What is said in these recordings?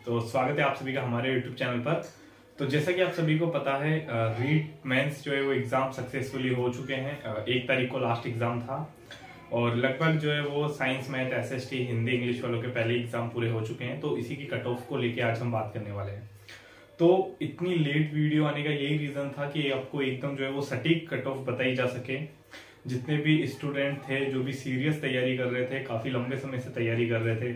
तो स्वागत है आप सभी का हमारे YouTube चैनल पर। तो जैसा कि आप सभी को पता है, रीट मेंस जो है वो एग्जाम सक्सेसफुली हो चुके हैं। 1 तारीख को लास्ट एग्जाम था और लगभग जो है वो science, math, SST, Hindi, English वालों के पहले एग्जाम पूरे हो चुके हैं। तो इसी की कट ऑफ को लेके आज हम बात करने वाले हैं। तो इतनी लेट वीडियो आने का यही रीजन था कि आपको एकदम जो है वो सटीक कट ऑफ बताई जा सके। जितने भी स्टूडेंट थे जो भी सीरियस तैयारी कर रहे थे, काफी लंबे समय से तैयारी कर रहे थे,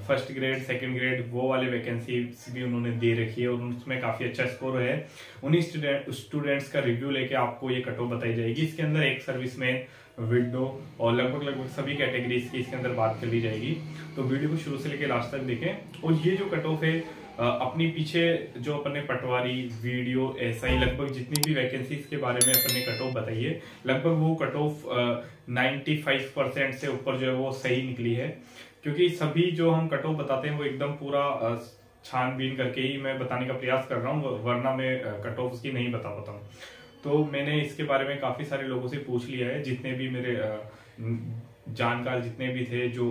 फर्स्ट ग्रेड, सेकंड ग्रेड, वो वाले वैकेंसी भी उन्होंने दे रखी है और उसमें काफी अच्छा स्कोर है। उन्हीं स्टूडेंट्स का रिव्यू लेके आपको ये कट ऑफ बताई जाएगी। इसके अंदर एक सर्विसमैन, विडो और लगभग सभी कैटेगरीज की इसके अंदर बात कर ली जाएगी। तो वीडियो को शुरू से लेकर लास्ट तक देखें। और ये जो कट ऑफ है, अपनी पीछे जो अपने पटवारी, वीडियो, एसआई, लगभग जितनी भी वैकेंसीज के बारे में अपने कट ऑफ बताइए, लगभग वो कट ऑफ 95% से ऊपर जो है वो सही निकली है। क्योंकि सभी जो हम कट ऑफ बताते हैं वो एकदम पूरा छानबीन करके ही मैं बताने का प्रयास कर रहा हूँ, वरना मैं कट ऑफ उसकी नहीं बता पाता हूँ। तो मैंने इसके बारे में काफी सारे लोगों से पूछ लिया है, जितने भी मेरे जानकार जितने भी थे जो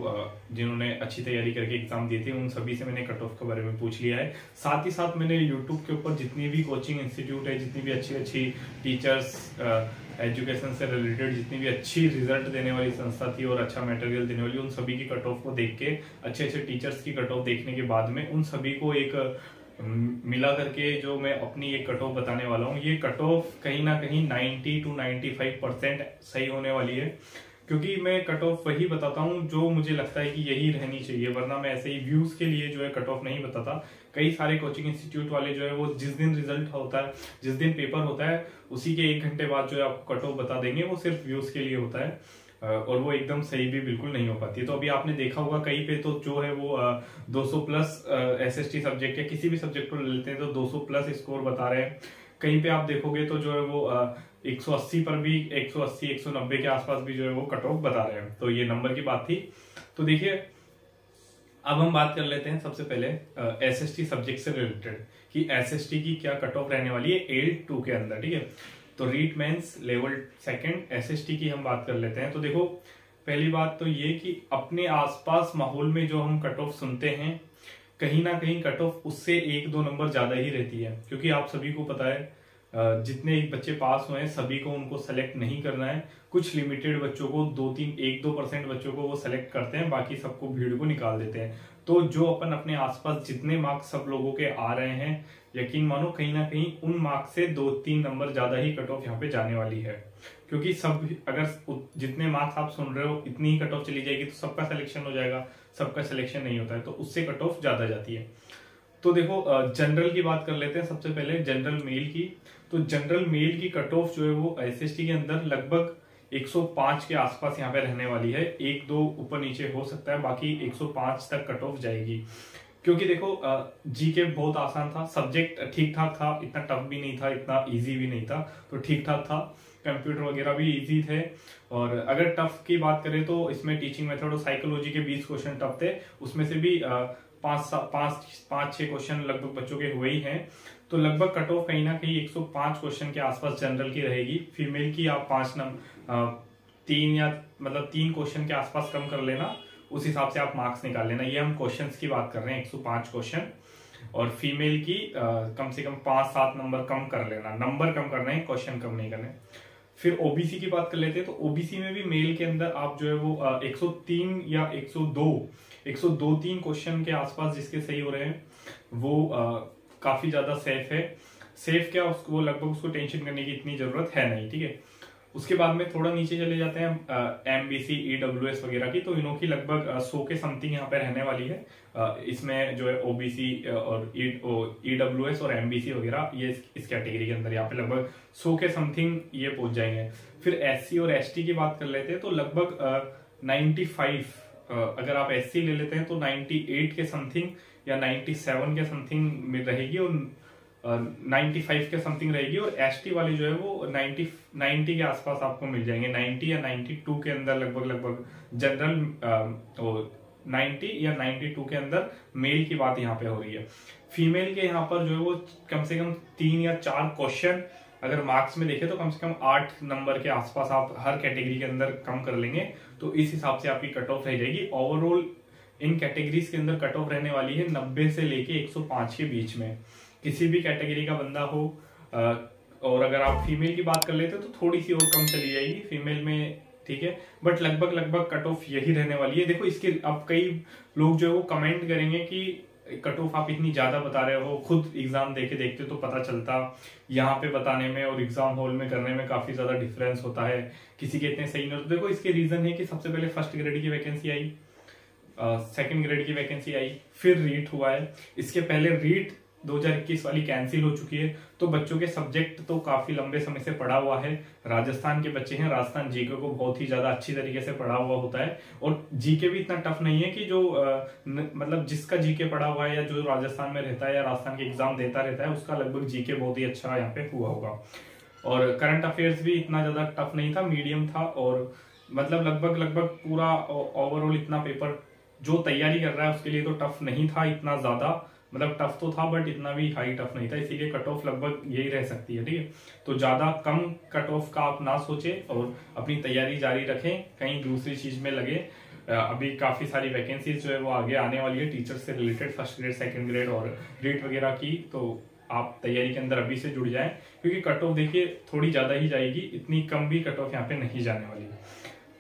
जिन्होंने अच्छी तैयारी करके एग्जाम दिए थे, उन सभी से मैंने कट ऑफ के बारे में पूछ लिया है। साथ ही साथ मैंने यूट्यूब के ऊपर जितनी भी कोचिंग इंस्टीट्यूट है, जितनी भी अच्छी टीचर्स, एजुकेशन से रिलेटेड जितनी भी अच्छी रिजल्ट देने वाली संस्था थी और अच्छा मटेरियल देने वाली, उन सभी की कट ऑफ को देख के, अच्छे टीचर्स की कट ऑफ देखने के बाद में उन सभी को एक मिला करके जो मैं अपनी एक कट ऑफ बताने वाला हूँ। ये कट ऑफ कहीं ना कहीं 90 to 95% सही होने वाली है। क्योंकि मैं कट ऑफ वही बताता हूँ जो मुझे लगता है कि यही रहनी चाहिए, वरना मैं ऐसे ही व्यूज के लिए जो है कट ऑफ नहीं बताता। कई सारे कोचिंग इंस्टीट्यूट वाले जो है वो जिस दिन रिजल्ट होता है, जिस दिन पेपर होता है, उसी के 1 घंटे बाद जो है आपको कट ऑफ बता देंगे। वो सिर्फ व्यूज के लिए होता है और वो एकदम सही भी बिल्कुल नहीं हो पाती है। तो अभी आपने देखा होगा कहीं पे तो जो है वो 200 प्लस एसएसटी सब्जेक्ट या किसी भी सब्जेक्ट को लेते हैं तो 200 प्लस स्कोर बता रहे हैं। कहीं पे आप देखोगे तो जो है वो 180 पर भी, 180, 190 के आसपास भी जो है वो कट ऑफ बता रहे हैं। तो ये नंबर की बात थी। तो देखिए, अब हम बात कर लेते हैं सबसे पहले एसएसटी सब्जेक्ट से रिलेटेड कि एसएसटी की क्या कट ऑफ रहने वाली है L2 के अंदर। ठीक है, तो रीट मेंस लेवल 2 एसएसटी की हम बात कर लेते हैं। तो देखो, पहली बात तो ये कि अपने आसपास माहौल में जो हम कट ऑफ सुनते हैं, कहीं ना कहीं कट ऑफ उससे 1-2 नंबर ज्यादा ही रहती है। क्योंकि आप सभी को पता है, जितने बच्चे पास हुए हैं सभी को उनको सेलेक्ट नहीं करना है। कुछ लिमिटेड बच्चों को, 1-2% बच्चों को वो सेलेक्ट करते हैं, बाकी सबको भीड़ को निकाल देते हैं। तो जो अपन अपने आसपास जितने मार्क्स सब लोगों के आ रहे हैं, यकीन मानो कहीं ना कहीं उन मार्क्स से 2-3 नंबर ज्यादा ही कट ऑफ यहाँ पे जाने वाली है। क्योंकि सब, अगर जितने मार्क्स आप सुन रहे हो इतनी ही कट ऑफ चली जाएगी तो सबका सिलेक्शन हो जाएगा। सबका सिलेक्शन नहीं होता है तो उससे कट ऑफ ज्यादा जाती है। तो देखो, जनरल की बात कर लेते हैं सबसे पहले, जनरल मेल की। तो जनरल मेल की कट ऑफ जो है वो एसएसटी के अंदर लगभग 105 के आसपास यहाँ पे रहने वाली है। 1-2 ऊपर नीचे हो सकता है, बाकी 105 तक कट ऑफ जाएगी। क्योंकि देखो, जीके बहुत आसान था, सब्जेक्ट ठीक ठाक था, इतना टफ भी नहीं था, इतना इजी भी नहीं था, तो ठीक ठाक था। कंप्यूटर वगैरह भी इजी थे। और अगर टफ की बात करें तो इसमें टीचिंग मेथड और साइकोलॉजी के 20 क्वेश्चन टफ थे। उसमें से भी 5-6 क्वेश्चन लगभग बच्चों के हुए ही हैं। तो लगभग कट ऑफ कहीं ना कहीं 105 क्वेश्चन के आसपास जनरल की रहेगी। फीमेल की आप 3 क्वेश्चन के आसपास कम कर लेना, उस हिसाब से आप मार्क्स निकाल लेना। ये हम क्वेश्चंस की बात कर रहे हैं, 105 क्वेश्चन। और फीमेल की कम से कम 5-7 नंबर कम कर लेना। नंबर कम करना है, क्वेश्चन कम नहीं करने। फिर ओबीसी की बात कर लेते हैं। तो ओबीसी में भी मेल के अंदर आप जो है वो 103 या 102-3 क्वेश्चन के आसपास जिसके सही हो रहे हैं वो काफी ज्यादा सेफ है। सेफ क्या, उसको लगभग उसको टेंशन करने की इतनी जरूरत है नहीं। ठीक है, उसके बाद में थोड़ा नीचे चले जाते हैं एमबीसी, ईडब्ल्यूएस वगैरह की। तो इनों की लगभग 100 के समथिंग यहाँ पे रहने वाली है। इसमें जो है ओबीसी और ईडब्ल्यूएस और एमबीसी वगैरह, ये इस कैटेगरी के अंदर यहाँ पे लगभग 100 के समथिंग ये पहुंच जाएंगे। फिर एससी और एसटी की बात कर लेते हैं तो लगभग 95, अगर आप एससी ले लेते हैं तो 98 के समथिंग या 97 के समथिंग में रहेगी और 95 के समथिंग रहेगी। और एसटी वाली जो है वो 90 के आसपास आपको मिल जाएंगे। 90 या 92 के अंदर लगभग जनरल 90 या 92 के अंदर मेल की बात यहाँ पे हो रही है। फीमेल के यहाँ पर जो है वो कम से कम 3 या 4 क्वेश्चन अगर मार्क्स में देखें तो कम से कम 8 नंबर के आसपास आप हर कैटेगरी के अंदर कम कर लेंगे। तो इस हिसाब से आपकी कट ऑफ रह जाएगी। ओवरऑल इन कैटेगरीज के अंदर कट ऑफ रहने वाली है 90 से लेके 105 के बीच में। किसी भी कैटेगरी का बंदा हो, और अगर आप फीमेल की बात कर लेते तो थोड़ी सी और कम चली जाएगी फीमेल में, ठीक है, बट लगभग कट ऑफ यही रहने वाली है। देखो इसके अब कई लोग जो है वो कमेंट करेंगे कि कट ऑफ आप इतनी ज्यादा बता रहे हो, खुद एग्जाम देके देखते तो पता चलता, यहाँ पे बताने में और एग्जाम हॉल में करने में काफी ज्यादा डिफरेंस होता है, किसी के इतने सही नहीं होते। देखो इसके रीजन है कि सबसे पहले फर्स्ट ग्रेड की वैकेंसी आई, सेकंड ग्रेड की वैकेंसी आई, फिर रीट हुआ है। इसके पहले रीट 2021 वाली कैंसिल हो चुकी है, तो बच्चों के सब्जेक्ट तो काफी लंबे समय से पढ़ा हुआ है। राजस्थान के बच्चे हैं, राजस्थान जीके को बहुत ही ज्यादा अच्छी तरीके से पढ़ा हुआ होता है, और जीके भी इतना टफ नहीं है कि जो मतलब जिसका जीके पढ़ा हुआ है या जो राजस्थान में रहता है या राजस्थान के एग्जाम देता रहता है उसका लगभग जीके बहुत ही अच्छा यहाँ पे हुआ होगा। और करंट अफेयर्स भी इतना ज्यादा टफ नहीं था, मीडियम था, और मतलब लगभग पूरा ओवरऑल इतना पेपर जो तैयारी कर रहा है उसके लिए तो टफ नहीं था इतना ज्यादा, मतलब टफ तो था बट इतना भी हाई टफ नहीं था, इसीलिए कट ऑफ लगभग यही रह सकती है, ठीक है। तो ज्यादा कम कट ऑफ का आप ना सोचे और अपनी तैयारी जारी रखें, कहीं दूसरी चीज में लगे। अभी काफी सारी वैकेंसीज जो है वो आगे आने वाली है टीचर से related, first grade, second grade और रीट वगैरह की, तो आप तैयारी के अंदर अभी से जुड़ जाएं, क्योंकि कट ऑफ देखिए थोड़ी ज्यादा ही जाएगी, इतनी कम भी कट ऑफ यहाँ पे नहीं जाने वाली।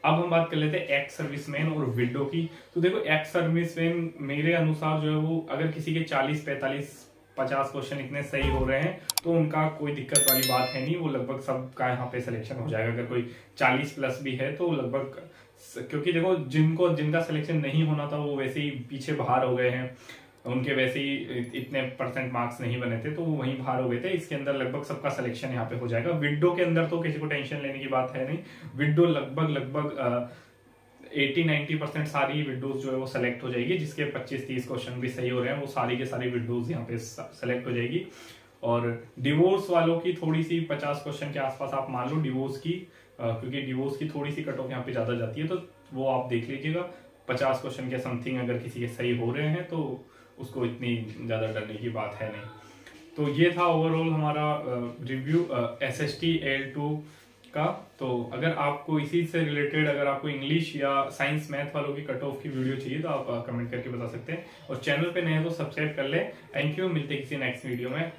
अब हम बात कर लेते हैं एक्स सर्विसमैन और विडो की। तो देखो एक्स सर्विसमैन मेरे अनुसार जो है वो अगर किसी के 40, 45, 50 क्वेश्चन इतने सही हो रहे हैं तो उनका कोई दिक्कत वाली बात है नहीं, वो लगभग सबका यहाँ पे सिलेक्शन हो जाएगा। अगर कोई 40 प्लस भी है तो लगभग, क्योंकि देखो जिनका सिलेक्शन नहीं होना था वो वैसे ही पीछे बाहर हो गए हैं, उनके वैसे ही इतने परसेंट मार्क्स नहीं बने थे तो वो वहीं बाहर हो गए थे। इसके अंदर लगभग सबका सिलेक्शन यहाँ पे हो जाएगा। विडो के अंदर तो किसी को टेंशन लेने की बात है नहीं, विडो लगभग 80-90% सारी विडोज जो है वो सिलेक्ट हो जाएगी, जिसके 25-30 क्वेश्चन भी सही हो रहे हैं वो सारी के सारी विडोज यहाँ पे सिलेक्ट हो जाएगी। और डिवोर्स वालों की थोड़ी सी 50 क्वेश्चन के आसपास आप मान लो डिवोर्स की, क्योंकि डिवोर्स की थोड़ी सी कट ऑफ यहाँ पे ज्यादा जाती है, तो वो आप देख लीजिएगा। 50 क्वेश्चन के समथिंग अगर किसी के सही हो रहे हैं तो उसको इतनी ज्यादा डरने की बात है नहीं। तो ये था ओवरऑल हमारा रिव्यू SST AL2 का। तो अगर आपको इसी से रिलेटेड, अगर आपको इंग्लिश या साइंस मैथ वालों की कट ऑफ की वीडियो चाहिए तो आप कमेंट करके बता सकते हैं, और चैनल पे नए हैं तो सब्सक्राइब कर ले। थैंक यू, मिलते हैं किसी नेक्स्ट वीडियो में।